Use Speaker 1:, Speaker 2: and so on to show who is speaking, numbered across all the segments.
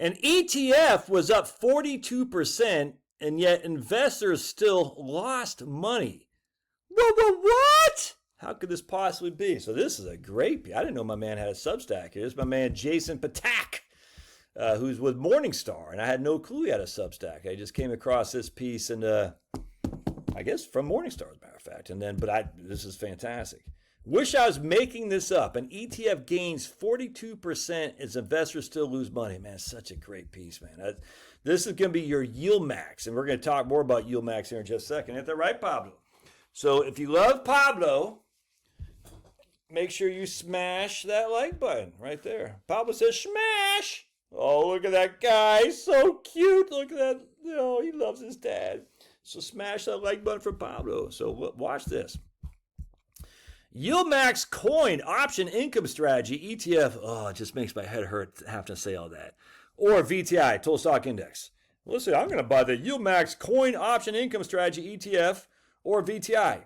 Speaker 1: An ETF was up 42%, and yet investors still lost money. What? How could this possibly be? So this is a great piece. I didn't know my man had a Substack. Here's my man Jason Patak, who's with Morningstar, and I had no clue he had a Substack. I just came across this piece, and I guess from Morningstar, as a matter of fact. And then, this is fantastic. Wish I was making this up. An ETF gains 42% as investors still lose money. Man, such a great piece, man. This is going to be your yield max, and we're going to talk more about yield max here in just a second. Ain't that right, Pablo? So if you love Pablo, make sure you smash that like button right there. Pablo says smash. Oh, look at that guy. So cute. Look at that. Oh, he loves his dad. So smash that like button for Pablo. So watch this. Yield Max Coin Option Income Strategy ETF. Oh, it just makes my head hurt having to say all that. Or VTI, Total Stock Index. Listen, I'm going to buy the Yield Max Coin Option Income Strategy ETF or VTI.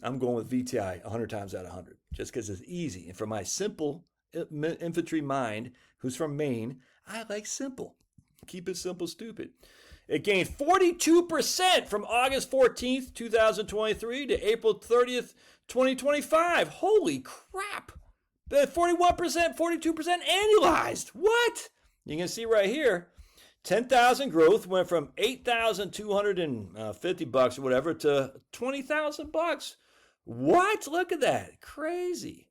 Speaker 1: I'm going with VTI 100 times out of 100 just because it's easy. And for my simple infantry mind who's from Maine, I like simple. Keep it simple, stupid. It gained 42% from August 14th, 2023 to April 30th, 2025. Holy crap. 41%, 42% annualized. What? You can see right here, 10,000 growth went from $8,250 or whatever to $20,000. What? Look at that. Crazy.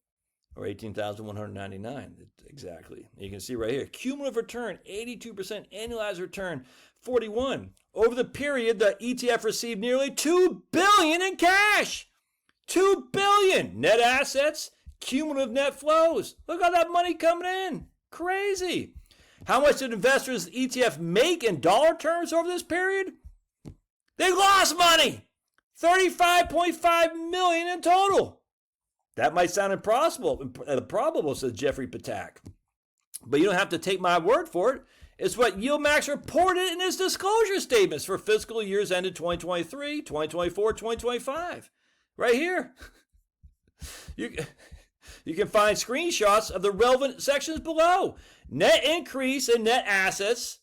Speaker 1: Or 18,199 exactly. You can see right here. Cumulative return, 82%. Annualized return, 41. Over the period, the ETF received nearly $2 billion in cash. $2 billion. Net assets, cumulative net flows. Look at that money coming in. Crazy. How much did investors ETF make in dollar terms over this period? They lost money. $35.5 million in total. That might sound improbable, says Jeffrey Patak. But you don't have to take my word for it. It's what YieldMax reported in its disclosure statements for fiscal years ended 2023, 2024, 2025. Right here. You can find screenshots of the relevant sections below. Net increase in net assets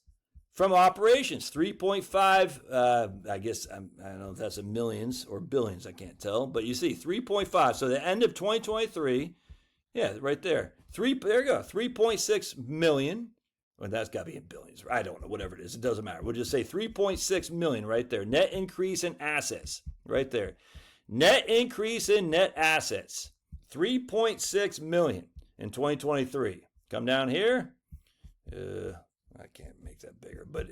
Speaker 1: from operations, 3.5, I guess, I don't know if that's in millions or billions, I can't tell. But you see, 3.5. So the end of 2023, yeah, right there. There you go, 3.6 million. Well, that's got to be in billions. I don't know, whatever it is. It doesn't matter. We'll just say 3.6 million right there. Net increase in assets right there. Net increase in net assets, 3.6 million in 2023. Come down here. I can't make that bigger, but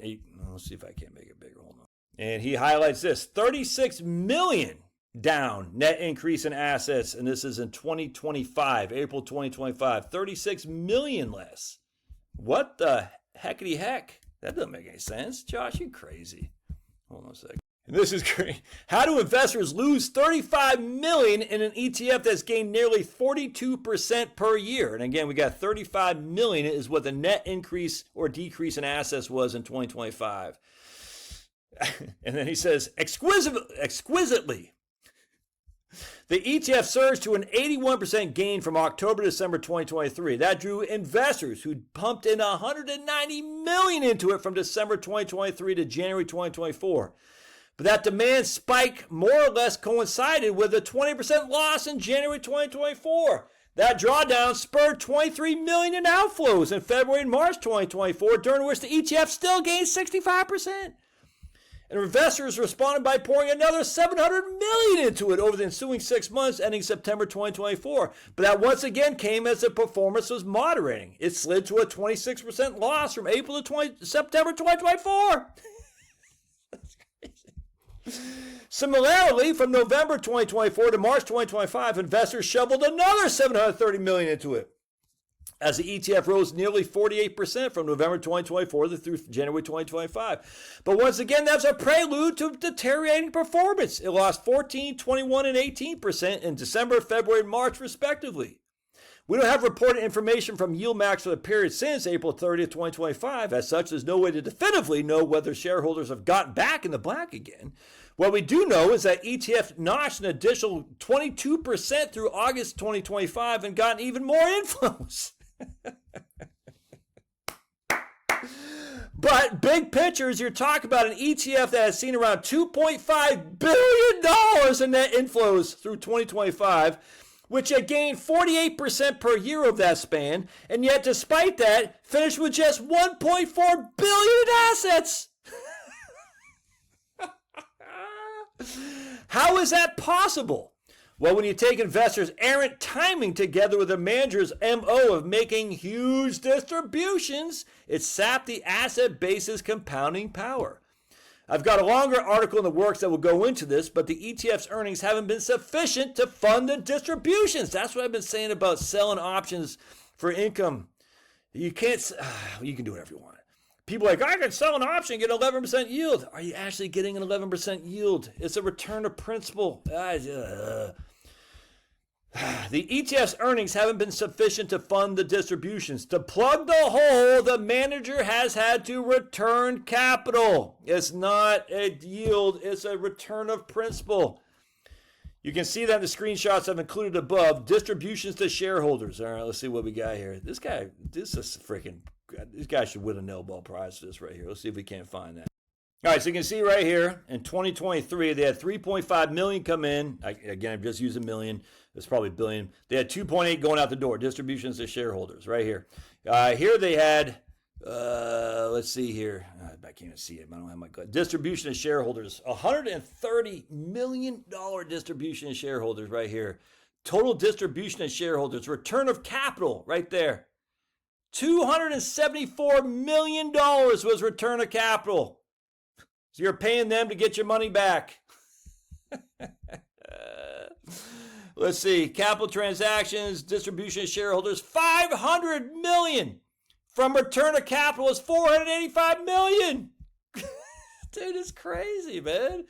Speaker 1: let's see if I can't make it bigger. Hold on. And he highlights this, 36 million down net increase in assets, and this is in 2025, April 2025, 36 million less. What the heckity heck? That doesn't make any sense. Josh, you crazy. Hold on a second. And this is great. How do investors lose 35 million in an ETF that's gained nearly 42% per year? And again, we got 35 million is what the net increase or decrease in assets was in 2025. And then he says, exquisitely. The ETF surged to an 81% gain from October to December 2023. That drew investors who pumped in 190 million into it from December 2023 to January 2024. But that demand spike more or less coincided with a 20% loss in January 2024. That drawdown spurred 23 million in outflows in February and March 2024, during which the ETF still gained 65%. And investors responded by pouring another 700 million into it over the ensuing 6 months ending September 2024. But that once again came as the performance was moderating. It slid to a 26% loss from April to September 2024. That's crazy. Similarly, from November 2024 to March 2025, investors shoveled another 730 million into it, as the ETF rose nearly 48% from November 2024 through January 2025. But once again, that's a prelude to deteriorating performance. It lost 14, 21, and 18% in December, February, and March, respectively. We don't have reported information from YieldMax for the period since April 30th, 2025. As such, there's no way to definitively know whether shareholders have gotten back in the black again. What we do know is that ETF notched an additional 22% through August 2025 and gotten even more inflows. But big pictures, you're talking about an ETF that has seen around $2.5 billion in net inflows through 2025, which had gained 48% per year of that span, and yet despite that, finished with just $1.4 billion in assets. How is that possible? Well, when you take investors' errant timing together with the manager's MO of making huge distributions, it sapped the asset base's compounding power. I've got a longer article in the works that will go into this, but the ETF's earnings haven't been sufficient to fund the distributions. That's what I've been saying about selling options for income. You can't, you can do whatever you want. People are like, I can sell an option and get 11% yield. Are you actually getting an 11% yield? It's a return of principal. The ETF's earnings haven't been sufficient to fund the distributions. To plug the hole, the manager has had to return capital. It's not a yield, it's a return of principal. You can see that in the screenshots I've included above. Distributions to shareholders. All right, let's see what we got here. This guy should win a Nobel Prize for this right here. Let's see if we can't find that. All right, so you can see right here in 2023, they had 3.5 million come in. Again, I'm just using million. It's probably billion. They had 2.8 going out the door, distributions to shareholders right here. Here they had, let's see here. I can't even see it. I don't have my distribution to shareholders. $130 million distribution to shareholders right here. Total distribution to shareholders. Return of capital right there. $274 million was return of capital. So you're paying them to get your money back. Let's see. Capital transactions, distribution to shareholders, $500 million. From return of capital is $485 million. Dude, it's crazy, man.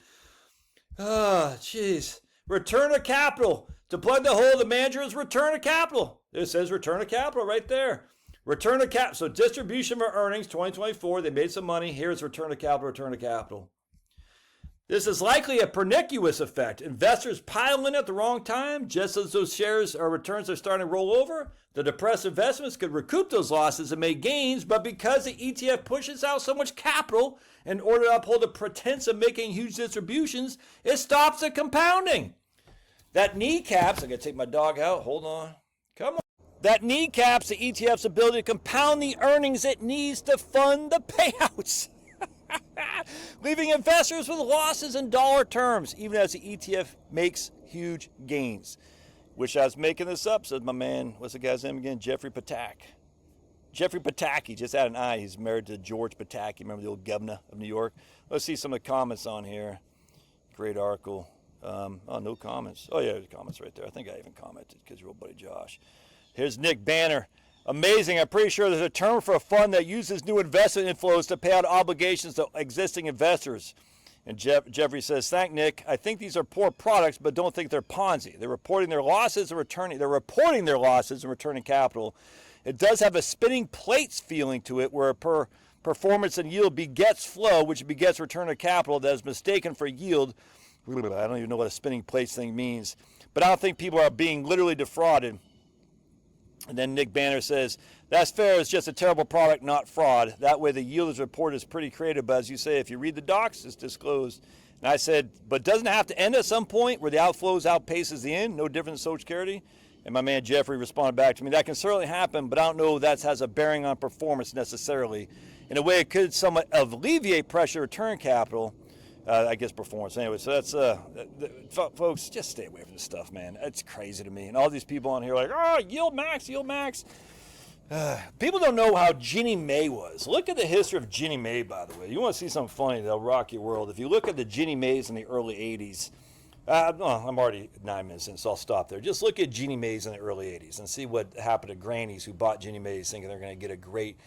Speaker 1: Oh, jeez. Return of capital. To plug the hole, the manager is return of capital. It says return of capital right there. Return of capital. So distribution for earnings, 2024, they made some money. Here's return of capital, return of capital. This is likely a pernicious effect. Investors pile in at the wrong time, just as those shares or returns are starting to roll over. The depressed investments could recoup those losses and make gains, but because the ETF pushes out so much capital in order to uphold the pretense of making huge distributions, it stops the compounding. That kneecaps, I gotta take my dog out, hold on, come on. That kneecaps the ETF's ability to compound the earnings it needs to fund the payouts. Leaving investors with losses in dollar terms, even as the ETF makes huge gains. Wish I was making this up, says my man, what's the guy's name again? Jeffrey Patak. Jeffrey Pataki, just had an eye. He's married to George Pataki. Remember the old governor of New York? Let's see some of the comments on here. Great article. No comments. Oh, yeah, there's comments right there. I think I even commented because your old buddy Josh. Here's Nick Banner. Amazing. I'm pretty sure there's a term for a fund that uses new investment inflows to pay out obligations to existing investors. And Jeffrey says, thank Nick. I think these are poor products, but don't think they're Ponzi. They're reporting their losses and returning. They're reporting their losses and returning capital. It does have a spinning plates feeling to it, where performance and yield begets flow, which begets return of capital that is mistaken for yield. I don't even know what a spinning plates thing means, but I don't think people are being literally defrauded. And then Nick Banner says, that's fair, it's just a terrible product, not fraud. That way the yield is reported is pretty creative, but as you say, if you read the docs, it's disclosed. And I said, but doesn't it have to end at some point where the outflows outpaces the in? No different than Social Security? And my man Jeffrey responded back to me, that can certainly happen, but I don't know if that has a bearing on performance necessarily. In a way, it could somewhat alleviate pressure, return capital, I guess performance. Anyway, so that's, folks, just stay away from this stuff, man. It's crazy to me. And all these people on here are like, oh, yield max, yield max. People don't know how Ginnie Mae was. Look at the history of Ginnie Mae, by the way. You want to see something funny that'll rock your world. If you look at the Ginnie Maes in the early 80s, I'm already 9 minutes in, so I'll stop there. Just look at Ginnie Maes in the early 80s and see what happened to grannies who bought Ginnie Maes thinking they're going to get a great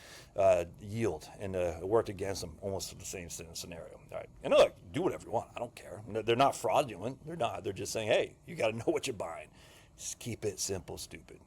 Speaker 1: yield, and it worked against them, almost the same scenario. All right. And look, do whatever you want. I don't care. They're not fraudulent. They're not. They're just saying, hey, you got to know what you're buying. Just keep it simple, stupid.